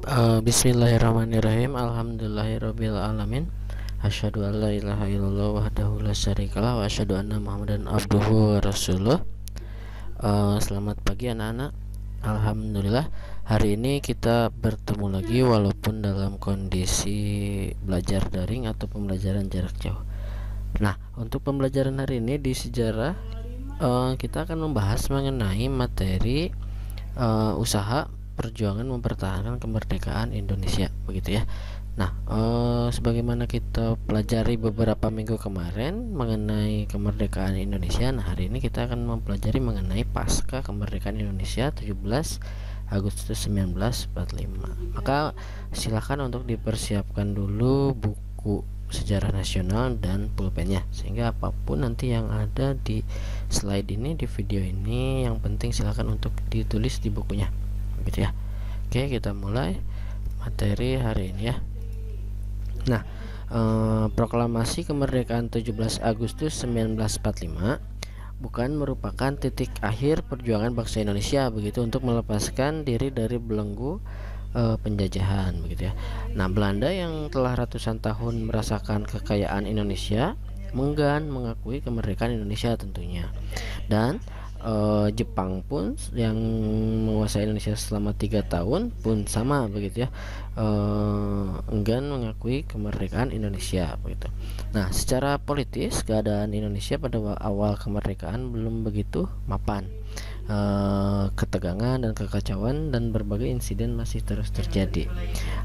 Bismillahirrahmanirrahim. Alhamdulillahirabbil alamin. Asyhadu an la ilaha illallah wahdahu la syarikalah wa asyhadu anna Muhammadan abduhu wa rasuluh. Selamat pagi anak-anak. Alhamdulillah hari ini kita bertemu lagi walaupun dalam kondisi belajar daring atau pembelajaran jarak jauh. Nah, untuk pembelajaran hari ini di sejarah kita akan membahas mengenai materi usaha perjuangan mempertahankan kemerdekaan Indonesia, begitu ya. Nah, sebagaimana kita pelajari beberapa minggu kemarin mengenai kemerdekaan Indonesia, nah hari ini kita akan mempelajari mengenai pasca kemerdekaan Indonesia 17 Agustus 1945. Maka silakan untuk dipersiapkan dulu buku sejarah nasional dan pulpennya, sehingga apapun nanti yang ada di slide ini, di video ini, yang penting silakan untuk ditulis di bukunya, gitu ya. Oke, kita mulai materi hari ini ya. Nah, proklamasi kemerdekaan 17 Agustus 1945 bukan merupakan titik akhir perjuangan bangsa Indonesia begitu untuk melepaskan diri dari belenggu penjajahan, begitu ya. Nah, Belanda yang telah ratusan tahun merasakan kekayaan Indonesia enggan mengakui kemerdekaan Indonesia tentunya, dan Jepang pun yang menguasai Indonesia selama 3 tahun pun sama, begitu ya, enggan mengakui kemerdekaan Indonesia, begitu. Nah, secara politis keadaan Indonesia pada awal kemerdekaan belum begitu mapan. Ketegangan dan kekacauan dan berbagai insiden masih terus terjadi.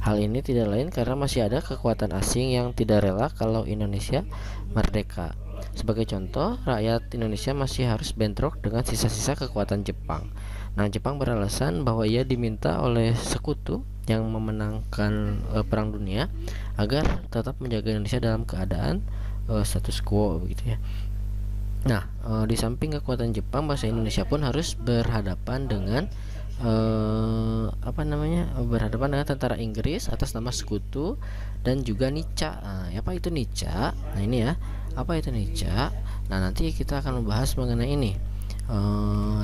Hal ini tidak lain karena masih ada kekuatan asing yang tidak rela kalau Indonesia merdeka. Sebagai contoh, rakyat Indonesia masih harus bentrok dengan sisa-sisa kekuatan Jepang. Nah, Jepang beralasan bahwa ia diminta oleh sekutu yang memenangkan perang dunia agar tetap menjaga Indonesia dalam keadaan status quo, begitu ya. Nah, di samping kekuatan Jepang, bangsa Indonesia pun harus berhadapan dengan berhadapan dengan tentara Inggris atas nama sekutu dan juga Nica. Apa itu Nica? Nah, ini ya, apa itu Nica? Nah, nanti kita akan membahas mengenai ini,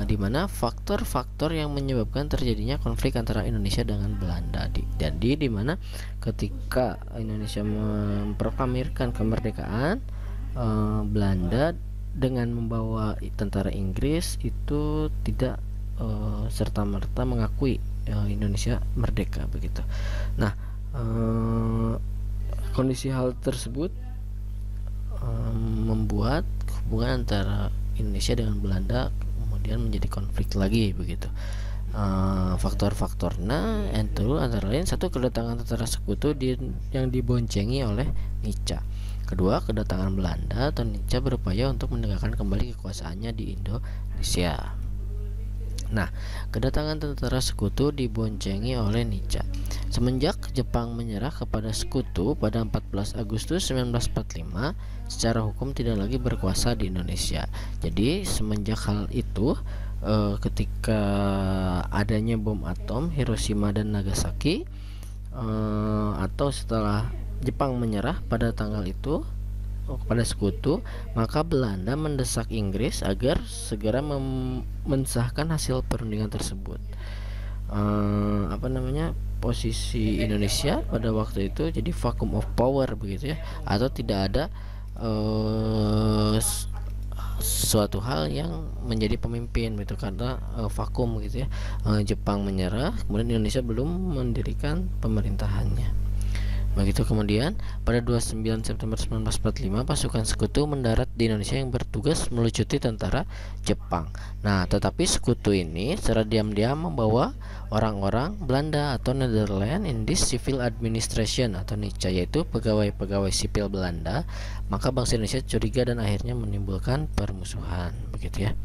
di mana faktor-faktor yang menyebabkan terjadinya konflik antara Indonesia dengan Belanda. Jadi di mana ketika Indonesia memproklamirkan kemerdekaan, Belanda dengan membawa tentara Inggris itu tidak serta-merta mengakui Indonesia merdeka, begitu. Nah, kondisi hal tersebut membuat hubungan antara Indonesia dengan Belanda kemudian menjadi konflik lagi, begitu. Faktor-faktornya itu antara lain: satu, kedatangan tentara sekutu yang diboncengi oleh Nica. Kedua, kedatangan Belanda atau Nica berupaya untuk menegakkan kembali kekuasaannya di Indonesia. Nah, kedatangan tentara sekutu diboncengi oleh Nica. Semenjak Jepang menyerah kepada sekutu pada 14 Agustus 1945, secara hukum tidak lagi berkuasa di Indonesia. Jadi semenjak hal itu, ketika adanya bom atom Hiroshima dan Nagasaki, atau setelah Jepang menyerah pada tanggal itu kepada sekutu, maka Belanda mendesak Inggris agar segera mensahkan hasil perundingan tersebut. Posisi Indonesia pada waktu itu jadi vacuum of power, begitu ya, atau tidak ada suatu hal yang menjadi pemimpin, gitu, karena vakum, gitu ya. Jepang menyerah, kemudian Indonesia belum mendirikan pemerintahannya, begitu. Kemudian pada 29 September 1945 pasukan sekutu mendarat di Indonesia yang bertugas melucuti tentara Jepang. Nah, tetapi sekutu ini secara diam-diam membawa orang-orang Belanda atau Netherlands Indies Civil Administration atau NICA, yaitu pegawai-pegawai sipil Belanda. Maka bangsa Indonesia curiga dan akhirnya menimbulkan permusuhan, begitu ya.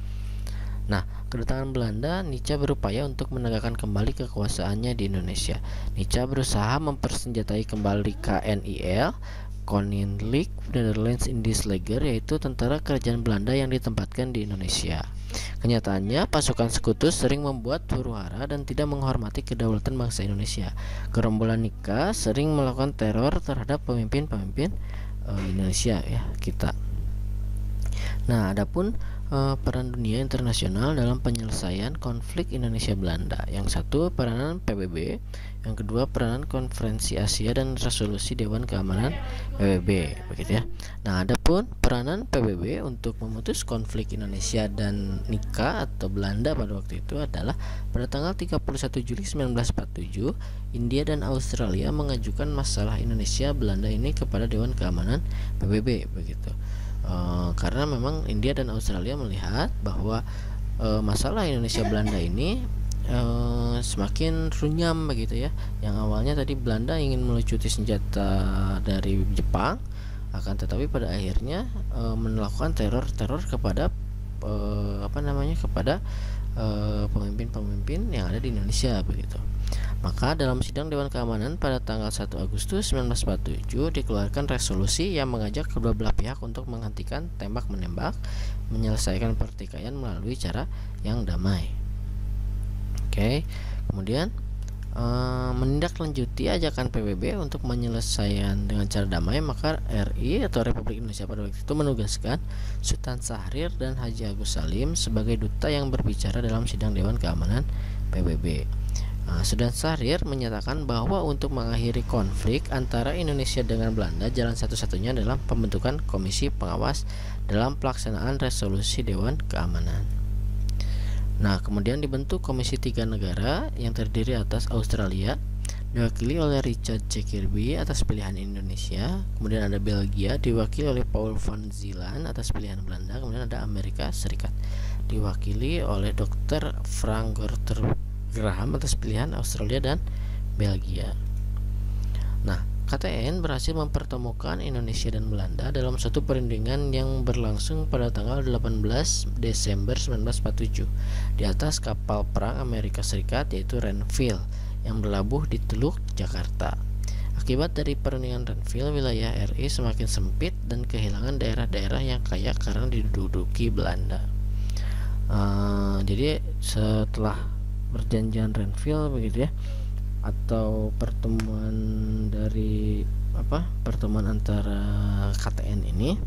Nah, kedatangan Belanda, Nica berupaya untuk menegakkan kembali kekuasaannya di Indonesia. Nica berusaha mempersenjatai kembali KNIL, Koninklijk Netherlands Indies Leger, yaitu tentara kerajaan Belanda yang ditempatkan di Indonesia. Kenyataannya, pasukan sekutu sering membuat huru-hara dan tidak menghormati kedaulatan bangsa Indonesia. Gerombolan Nica sering melakukan teror terhadap pemimpin-pemimpin Indonesia, ya, kita. Nah, adapun peran dunia internasional dalam penyelesaian konflik Indonesia-Belanda. Yang satu, peranan PBB. Yang kedua, peranan Konferensi Asia dan Resolusi Dewan Keamanan PBB, begitu ya. Nah, adapun peranan PBB untuk memutus konflik Indonesia dan NIKA atau Belanda pada waktu itu adalah pada tanggal 31 Juli 1947, India dan Australia mengajukan masalah Indonesia Belanda ini kepada Dewan Keamanan PBB, begitu. Karena memang India dan Australia melihat bahwa masalah Indonesia Belanda ini semakin runyam, begitu ya. Yang awalnya tadi Belanda ingin melucuti senjata dari Jepang, akan tetapi pada akhirnya melakukan teror kepada kepada pemimpin-pemimpin yang ada di Indonesia, begitu. Maka dalam sidang Dewan Keamanan pada tanggal 1 Agustus 1947 dikeluarkan resolusi yang mengajak kedua belah pihak untuk menghentikan tembak-menembak, menyelesaikan pertikaian melalui cara yang damai. Oke. Kemudian menindaklanjuti ajakan PBB untuk menyelesaikan dengan cara damai, maka RI atau Republik Indonesia pada waktu itu menugaskan Sultan Syahrir dan Haji Agus Salim sebagai duta yang berbicara dalam sidang Dewan Keamanan PBB. Sultan Syahrir menyatakan bahwa untuk mengakhiri konflik antara Indonesia dengan Belanda, jalan satu-satunya adalah pembentukan komisi pengawas dalam pelaksanaan resolusi Dewan Keamanan. Nah, kemudian dibentuk komisi 3 negara yang terdiri atas Australia, diwakili oleh Richard C. Kirby atas pilihan Indonesia. Kemudian ada Belgia, diwakili oleh Paul van Zeeland atas pilihan Belanda. Kemudian ada Amerika Serikat, diwakili oleh Dr. Frank Graham atas pilihan Australia dan Belgia. Nah, KTN berhasil mempertemukan Indonesia dan Belanda dalam suatu perundingan yang berlangsung pada tanggal 18 Desember 1947 di atas kapal perang Amerika Serikat yaitu Renville yang berlabuh di Teluk Jakarta. Akibat dari perundingan Renville, wilayah RI semakin sempit dan kehilangan daerah-daerah yang kaya karena diduduki Belanda. Jadi setelah perjanjian Renville, begitu ya, atau pertemuan dari pertemuan antara KTN ini,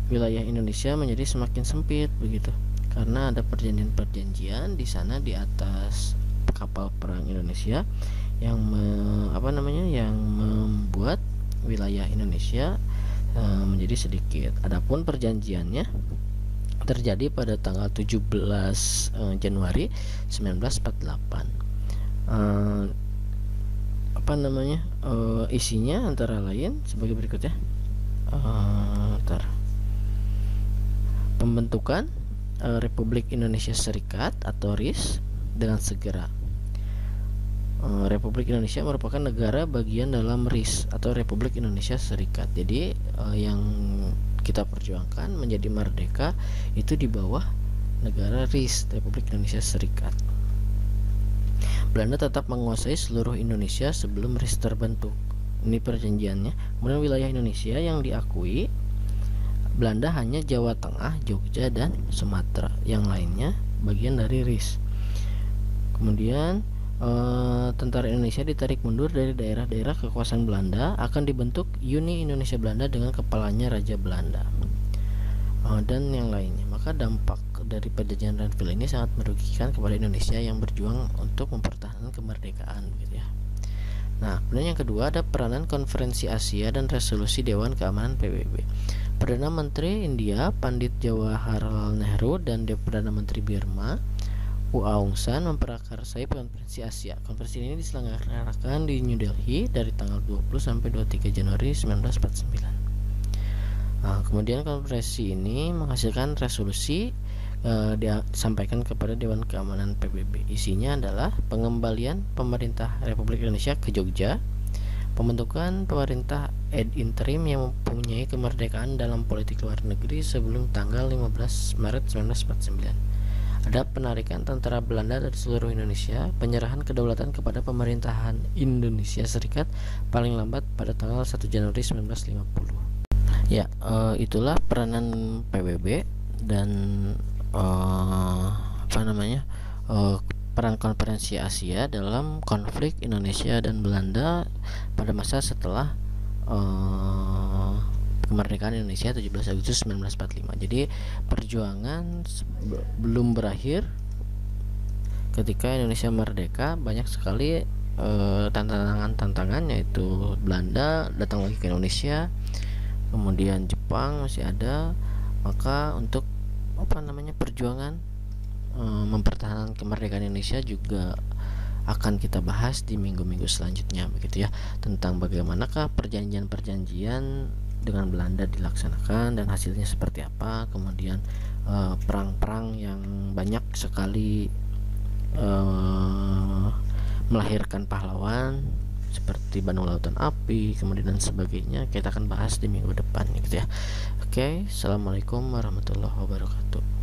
wilayah Indonesia menjadi semakin sempit, begitu, karena ada perjanjian-perjanjian di sana di atas kapal perang Indonesia yang yang membuat wilayah Indonesia menjadi sedikit. Adapun perjanjiannya terjadi pada tanggal 17 Januari 1948. Isinya antara lain sebagai berikut ya. Pembentukan Republik Indonesia Serikat atau RIS dengan segera. Republik Indonesia merupakan negara bagian dalam RIS atau Republik Indonesia Serikat. Jadi yang kita perjuangkan menjadi merdeka itu di bawah negara RIS, Republik Indonesia Serikat. Belanda tetap menguasai seluruh Indonesia sebelum RIS terbentuk. Ini perjanjiannya. Kemudian wilayah Indonesia yang diakui Belanda hanya Jawa Tengah, Jogja, dan Sumatera. Yang lainnya bagian dari RIS. Kemudian tentara Indonesia ditarik mundur dari daerah-daerah kekuasaan Belanda, akan dibentuk Uni Indonesia Belanda dengan kepalanya Raja Belanda, dan yang lainnya. Maka dampak dari perjanjian Renville ini sangat merugikan kepada Indonesia yang berjuang untuk mempertahankan kemerdekaan, gitu ya. Nah, kemudian yang kedua ada peranan Konferensi Asia dan Resolusi Dewan Keamanan PBB. Perdana Menteri India Pandit Jawaharlal Nehru dan Perdana Menteri Burma U Aung San memprakarsai Konferensi Asia. Konferensi ini diselenggarakan di New Delhi dari tanggal 20 sampai 23 Januari 1949. Kemudian konferensi ini menghasilkan resolusi disampaikan kepada Dewan Keamanan PBB. Isinya adalah pengembalian pemerintah Republik Indonesia ke Jogja, pembentukan pemerintah ad interim yang mempunyai kemerdekaan dalam politik luar negeri sebelum tanggal 15 Maret 1949. Ada penarikan tentara Belanda dari seluruh Indonesia, penyerahan kedaulatan kepada pemerintahan Indonesia Serikat paling lambat pada tanggal 1 Januari 1950. Ya, itulah peranan PBB dan peran Konferensi Asia dalam konflik Indonesia dan Belanda pada masa setelah kemerdekaan Indonesia 17 Agustus 1945. Jadi perjuangan belum berakhir. Ketika Indonesia merdeka, banyak sekali tantangan-tantangan, yaitu Belanda datang lagi ke Indonesia, kemudian Jepang masih ada. Maka untuk perjuangan mempertahankan kemerdekaan Indonesia juga akan kita bahas di minggu-minggu selanjutnya, begitu ya, tentang bagaimanakah perjanjian-perjanjian dengan Belanda dilaksanakan dan hasilnya seperti apa, kemudian perang-perang yang banyak sekali melahirkan pahlawan seperti Bandung Lautan Api, kemudian dan sebagainya. Kita akan bahas di minggu depan, gitu ya. Oke, assalamualaikum warahmatullahi wabarakatuh.